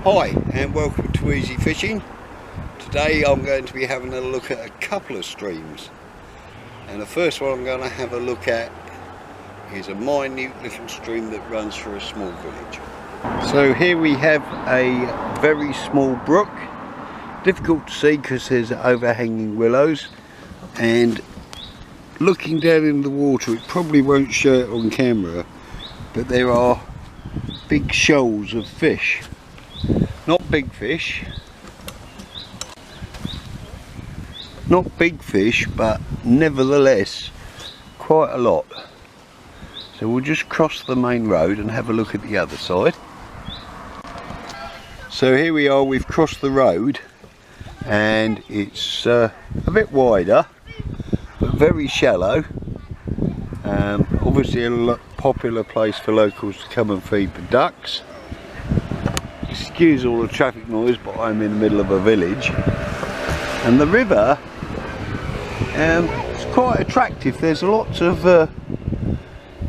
Hi and welcome to Easy Fishing. Today I'm going to be having a look at a couple of streams, and the first one I'm going to have a look at is a minute little stream that runs through a small village. So here we have a very small brook, difficult to see because there's overhanging willows, and looking down in the water, it probably won't show it on camera, but there are big shoals of fish. Not big fish, but nevertheless quite a lot. So we'll just cross the main road and have a look at the other side. So here we are, we've crossed the road, and it's a bit wider but very shallow. Obviously a popular place for locals to come and feed the ducks. Excuse all the traffic noise, but I'm in the middle of a village, and the river is quite attractive. There's lots of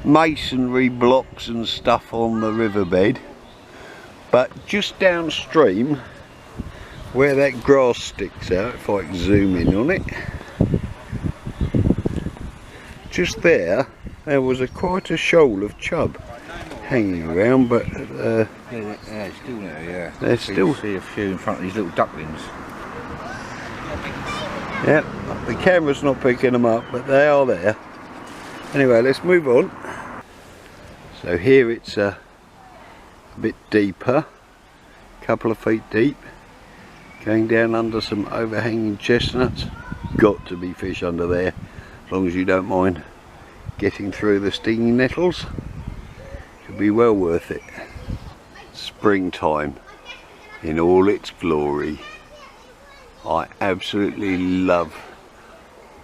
masonry blocks and stuff on the riverbed, but just downstream where that grass sticks out, if I can zoom in on it, just there was quite a shoal of chub hanging around, but they're still there, yeah. They're still. See a few in front of these little ducklings. Yep, the camera's not picking them up, but they are there. Anyway, let's move on. So here it's a bit deeper, a couple of feet deep, going down under some overhanging chestnuts. Got to be fish under there, as long as you don't mind getting through the stinging nettles. Could be well worth it. Springtime in all its glory. I absolutely love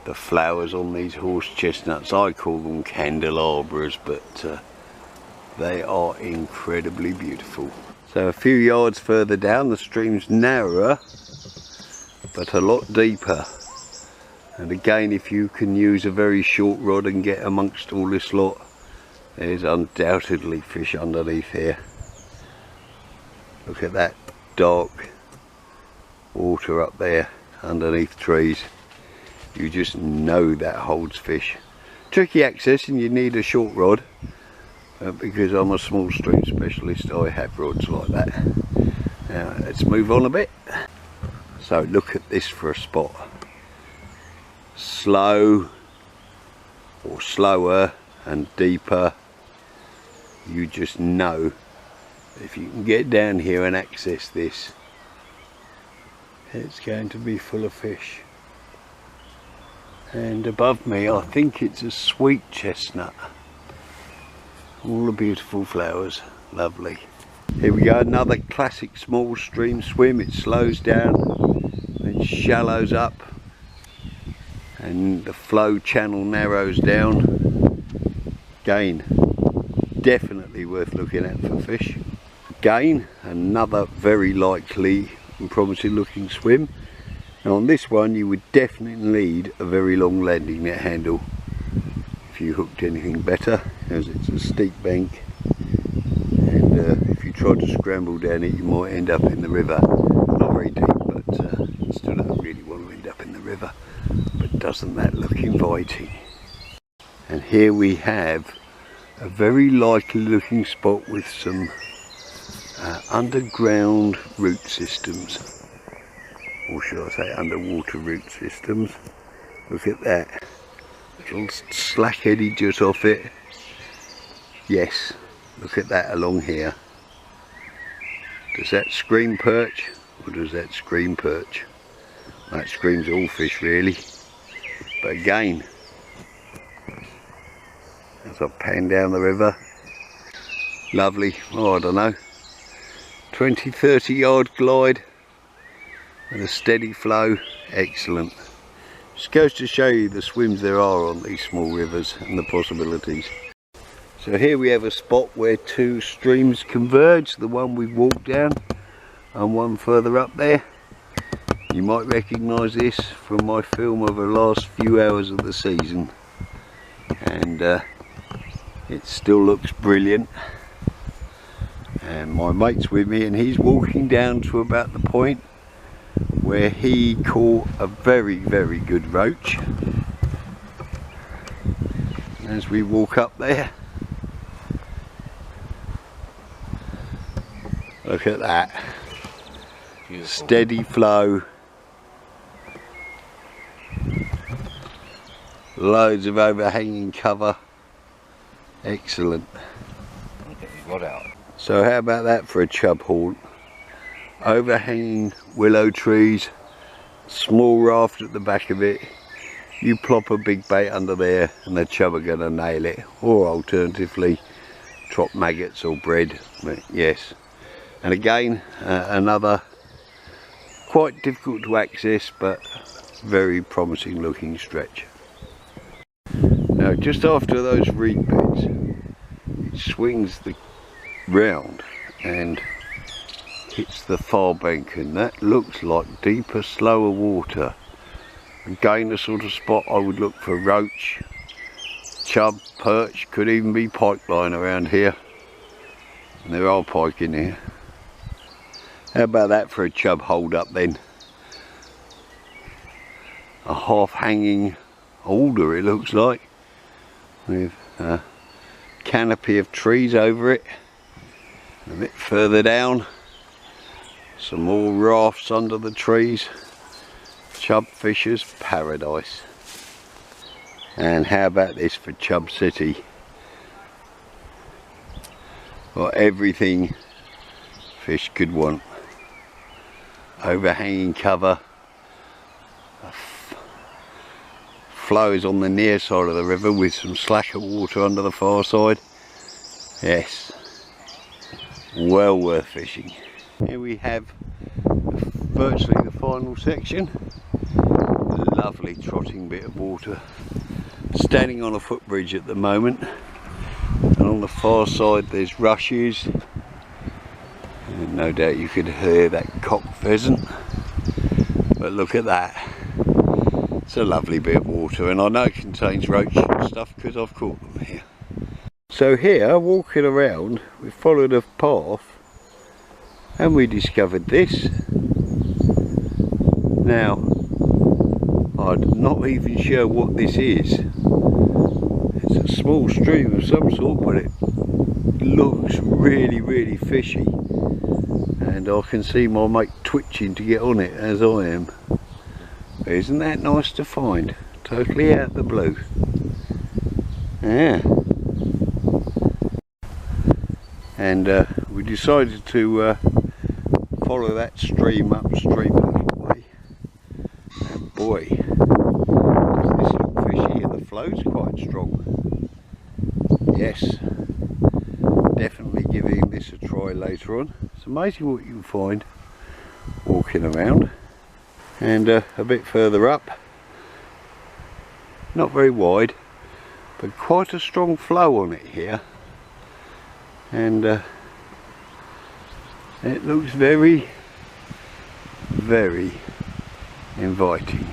the flowers on these horse chestnuts. I call them candelabras, but they are incredibly beautiful. So a few yards further down, the stream's narrower but a lot deeper, and again, if you can use a very short rod and get amongst all this lot, there's undoubtedly fish underneath here. Look at that dark water up there underneath trees. You just know that holds fish. Tricky access, and you need a short rod, because I'm a small stream specialist, I have rods like that. Now let's move on a bit. So look at this for a spot. Slow, or slower and deeper. You just know if you can get down here and access this, it's going to be full of fish. And above me, I think it's a sweet chestnut. All the beautiful flowers, lovely. Here we go, another classic small stream swim. It slows down and shallows up, and the flow channel narrows down. Again, definitely worth looking at for fish. Again, another very likely and promising looking swim. Now on this one you would definitely need a very long landing net handle if you hooked anything better, as it's a steep bank, and if you tried to scramble down it you might end up in the river. Not very deep, but you still don't really want to end up in the river. But doesn't that look inviting? And here we have a very likely looking spot with some underground root systems, or should I say underwater root systems. Look at that little slack eddy just off it. Yes, look at that along here. Does that scream perch, or does that scream perch? That screams all fish really. But again, as I pan down the river, lovely, oh I don't know, 20-30 yard glide with a steady flow, excellent. Just goes to show you the swims there are on these small rivers and the possibilities. So here we have a spot where two streams converge, the one we've walked down and one further up there. You might recognise this from my film of the last few hours of the season, and it still looks brilliant. and my mate's with me, and he's walking down to about the point where he caught a very good roach. As we walk up there, look at that. Beautiful. Steady flow, loads of overhanging cover, excellent. Get your rod out. So how about that for a chub haunt? Overhanging willow trees, small raft at the back of it, you plop a big bait under there and the chub are going to nail it, or alternatively drop maggots or bread. But yes, and again another quite difficult to access but very promising looking stretch. Now just after those reed beds, it swings the round and hits the far bank, and that looks like deeper, slower water. Again, the sort of spot I would look for roach, chub, perch, could even be pike line around here, and there are pike in here. How about that for a chub hold up then? A half hanging alder it looks like, with a canopy of trees over it. A bit further down, some more rafts under the trees. Chub fishers paradise. And how about this for Chub City? Well, everything fish could want. Overhanging cover, flows on the near side of the river with some slacker water under the far side. Yes, well worth fishing. Here we have virtually the final section. Lovely trotting bit of water. Standing on a footbridge at the moment, and on the far side there's rushes, and no doubt you could hear that cock pheasant. But look at that, it's a lovely bit of water, and I know it contains roach and stuff because I've caught them here. So here, walking around, we followed a path and we discovered this. Now, I'm not even sure what this is. It's a small stream of some sort, but it looks really fishy, and I can see my mate twitching to get on it as I am. Isn't that nice to find? Totally out of the blue. Yeah. And we decided to follow that stream upstream a little way, and boy, does this look fishy, and the flow's quite strong. Yes, definitely giving this a try later on. It's amazing what you can find walking around. And a bit further up, not very wide, but quite a strong flow on it here, and it looks very inviting.